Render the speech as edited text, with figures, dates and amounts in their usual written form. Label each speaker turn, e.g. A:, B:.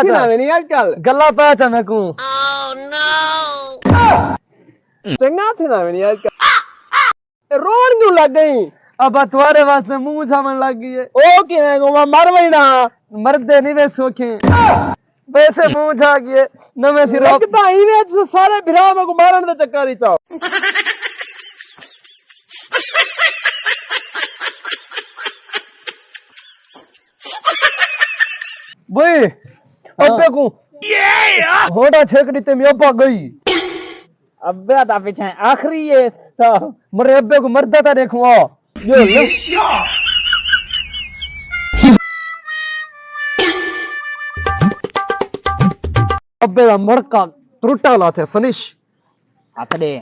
A: थी ना नहीं आजकल
B: गल्ला पा चा मैं को
A: चंगा थी ना नहीं आजकल रोड क्यों लग गई
B: अब तुम्हारे वास्ते मुंह छामन लग गई है
A: ओ के को मर वही ना
B: मरदे नहीं वे सोखे वैसे मुंह छा गए नवे सिर
A: लगता ही वे सारे भिरा में को मारन दे चक्कर ही चाओ
B: भाई अबे को होड़ा छेकड़ी ते में पा गई
A: अबे ता पीछे आखिरी है सा
B: मरे अबे को मरदा था देखो यो अबे दा मड़का त्रुटा ला थे फिनिश
A: हाथ दे